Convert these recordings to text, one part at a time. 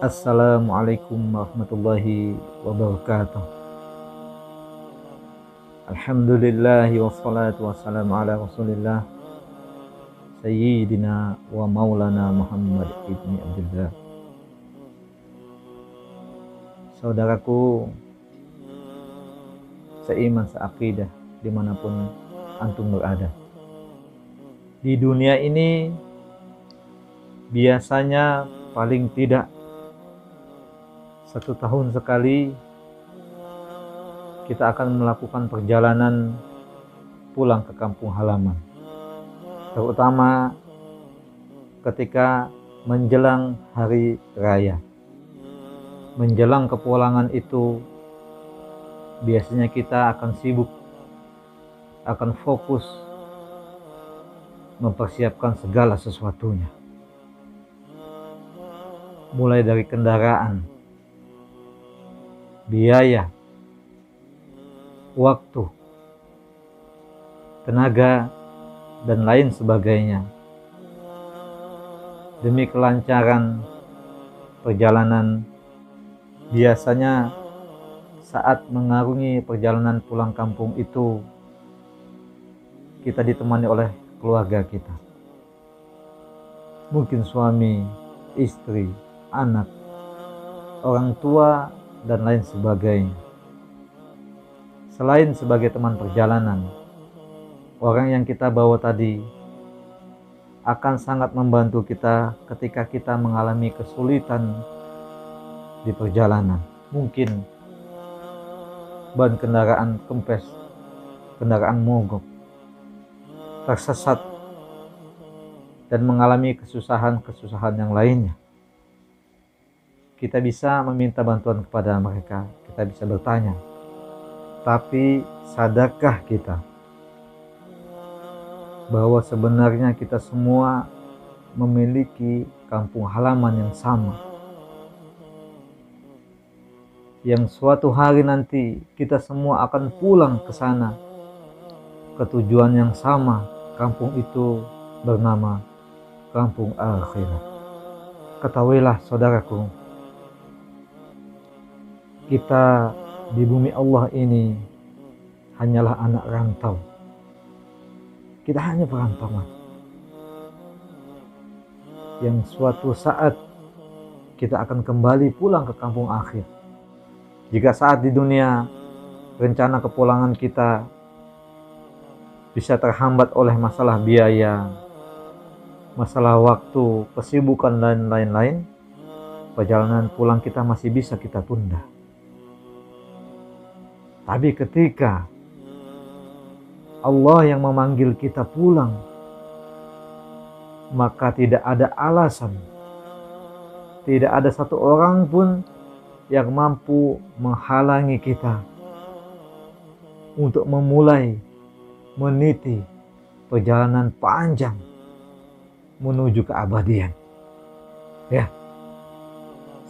Assalamualaikum warahmatullahi wabarakatuh. Alhamdulillahi wassalatu wassalamu ala rasulillah Sayyidina wa maulana Muhammad ibni Abdullah. Saudaraku seiman seaqidah dimanapun antum berada, di dunia ini biasanya paling tidak 1 tahun sekali kita akan melakukan perjalanan pulang ke kampung halaman, terutama ketika menjelang hari raya. Menjelang kepulangan itu biasanya kita akan sibuk, akan fokus mempersiapkan segala sesuatunya, mulai dari kendaraan, biaya, waktu, tenaga, dan lain sebagainya, demi kelancaran perjalanan. Biasanya saat mengarungi perjalanan pulang kampung itu, kita ditemani oleh keluarga kita, mungkin suami, istri, anak, orang tua, dan lain sebagainya. Selain sebagai teman perjalanan, orang yang kita bawa tadi akan sangat membantu kita ketika kita mengalami kesulitan di perjalanan. Mungkin ban kendaraan kempes, kendaraan mogok, tersesat, dan mengalami kesusahan-kesusahan yang lainnya. Kita bisa meminta bantuan kepada mereka, kita bisa bertanya. Tapi sadarkah kita bahwa sebenarnya kita semua memiliki kampung halaman yang sama, yang suatu hari nanti kita semua akan pulang ke sana, ke tujuan yang sama. Kampung itu bernama kampung akhirat. Ketahuilah saudaraku, kita di bumi Allah ini hanyalah anak rantau. Kita hanya perantauan yang suatu saat kita akan kembali pulang ke kampung akhir. Jika saat di dunia rencana kepulangan kita bisa terhambat oleh masalah biaya, masalah waktu, kesibukan, dan lain-lain, perjalanan pulang kita masih bisa kita tunda. Tapi ketika Allah yang memanggil kita pulang, maka tidak ada alasan, tidak ada satu orang pun yang mampu menghalangi kita untuk memulai meniti perjalanan panjang menuju keabadian. Ya,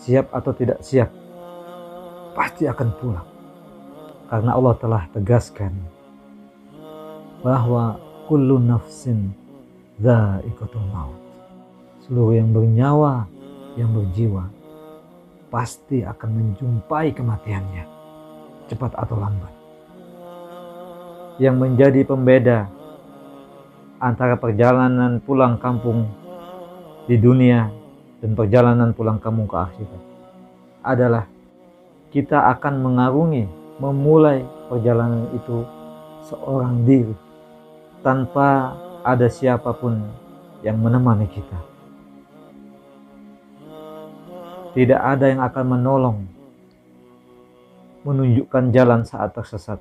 siap atau tidak siap, pasti akan pulang. Karena Allah telah tegaskan bahwa kullu nafsin dha'iqatul maut. Seluruh yang bernyawa, yang berjiwa, pasti akan menjumpai kematiannya, cepat atau lambat. Yang menjadi pembeda antara perjalanan pulang kampung di dunia dan perjalanan pulang kampung ke akhirat adalah kita akan memulai perjalanan itu seorang diri, tanpa ada siapapun yang menemani kita. Tidak ada yang akan menolong, menunjukkan jalan saat tersesat.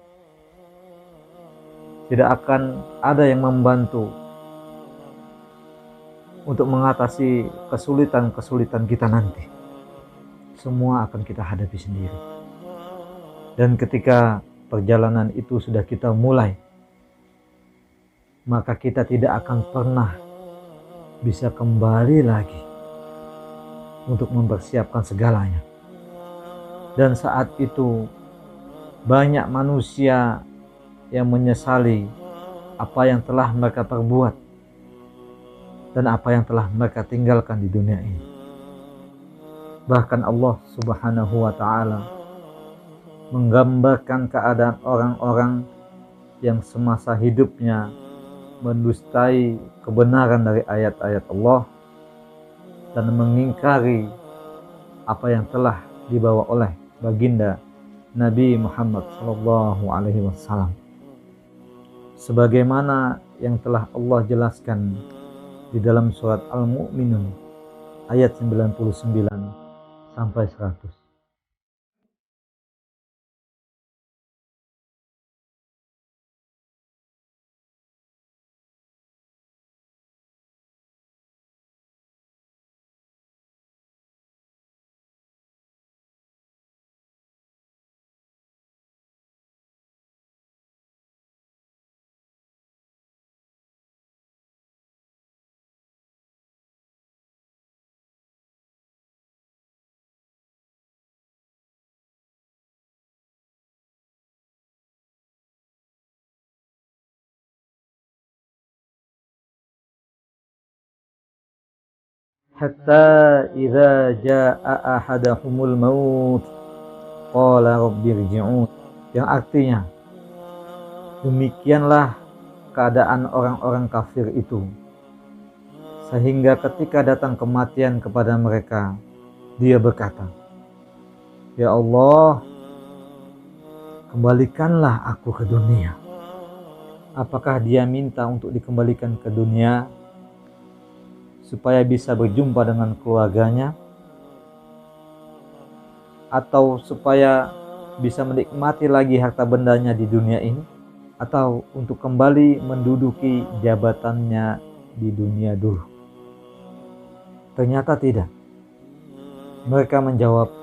Tidak akan ada yang membantu untuk mengatasi kesulitan-kesulitan kita nanti. Semua akan kita hadapi sendiri. Dan ketika perjalanan itu sudah kita mulai, maka kita tidak akan pernah bisa kembali lagi untuk mempersiapkan segalanya. Dan saat itu banyak manusia yang menyesali apa yang telah mereka perbuat dan apa yang telah mereka tinggalkan di dunia ini. Bahkan Allah Subhanahu wa ta'ala menggambarkan keadaan orang-orang yang semasa hidupnya mendustai kebenaran dari ayat-ayat Allah dan mengingkari apa yang telah dibawa oleh baginda Nabi Muhammad SAW. Sebagaimana yang telah Allah jelaskan di dalam surat Al-Mu'minun ayat 99 sampai 100. Hatta idza jaa ahadahumul maut qala rabbirji'un, yang artinya demikianlah keadaan orang-orang kafir itu, sehingga ketika datang kematian kepada mereka, dia berkata, ya Allah, kembalikanlah aku ke dunia. Apakah dia minta untuk dikembalikan ke dunia supaya bisa berjumpa dengan keluarganya, atau supaya bisa menikmati lagi harta bendanya di dunia ini, atau untuk kembali menduduki jabatannya di dunia dulu? Ternyata tidak. Mereka menjawab,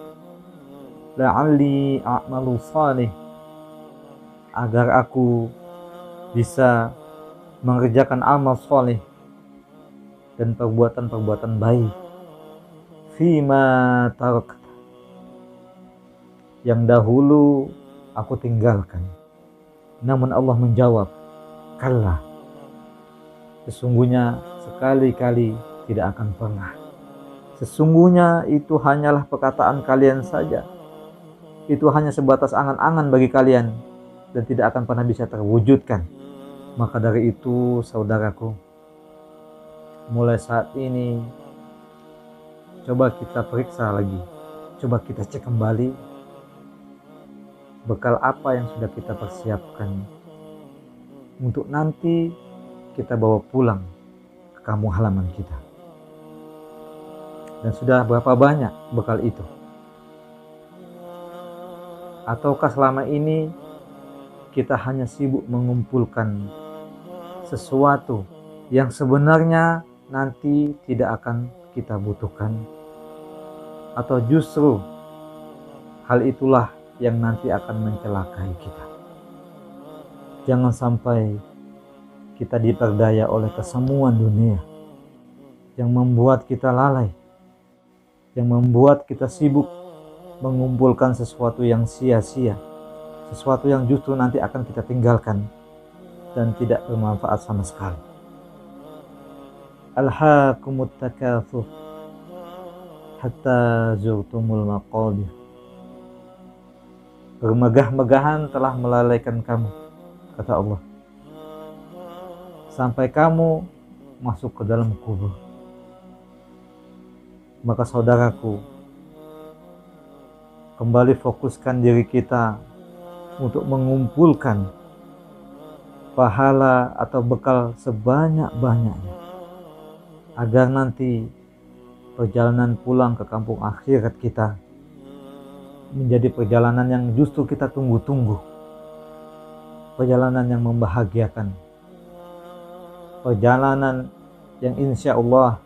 la'alli a'malu salih, agar aku bisa mengerjakan amal saleh dan perbuatan-perbuatan baik, fima tarak, yang dahulu aku tinggalkan. Namun Allah menjawab, kalla, sesungguhnya sekali-kali tidak akan pernah. Sesungguhnya itu hanyalah perkataan kalian saja. Itu hanya sebatas angan-angan bagi kalian dan tidak akan pernah bisa terwujudkan. Maka dari itu, saudaraku, mulai saat ini coba kita periksa lagi, coba kita cek kembali bekal apa yang sudah kita persiapkan untuk nanti kita bawa pulang ke kampung halaman kita. Dan sudah berapa banyak bekal itu? Ataukah selama ini kita hanya sibuk mengumpulkan sesuatu yang sebenarnya nanti tidak akan kita butuhkan, atau justru hal itulah yang nanti akan mencelakai kita? Jangan sampai kita diperdaya oleh kesemuan dunia yang membuat kita lalai, yang membuat kita sibuk mengumpulkan sesuatu yang sia-sia, sesuatu yang justru nanti akan kita tinggalkan dan tidak bermanfaat sama sekali. Alhaakumut takatsur hatta zurtumul maqabir. Bermegah-megahan telah melalaikan kamu, kata Allah, sampai kamu masuk ke dalam kubur. Maka saudaraku, kembali fokuskan diri kita untuk mengumpulkan pahala atau bekal sebanyak-banyaknya, agar nanti perjalanan pulang ke kampung akhirat kita menjadi perjalanan yang justru kita tunggu-tunggu, perjalanan yang membahagiakan, perjalanan yang insya Allah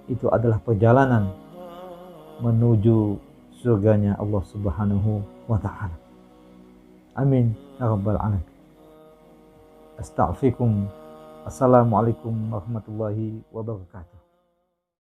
itu adalah perjalanan menuju surganya Allah Subhanahu wa ta'ala. Amin ya rabbal alamin. Astaghfirukum. Assalamualaikum warahmatullahi wabarakatuh.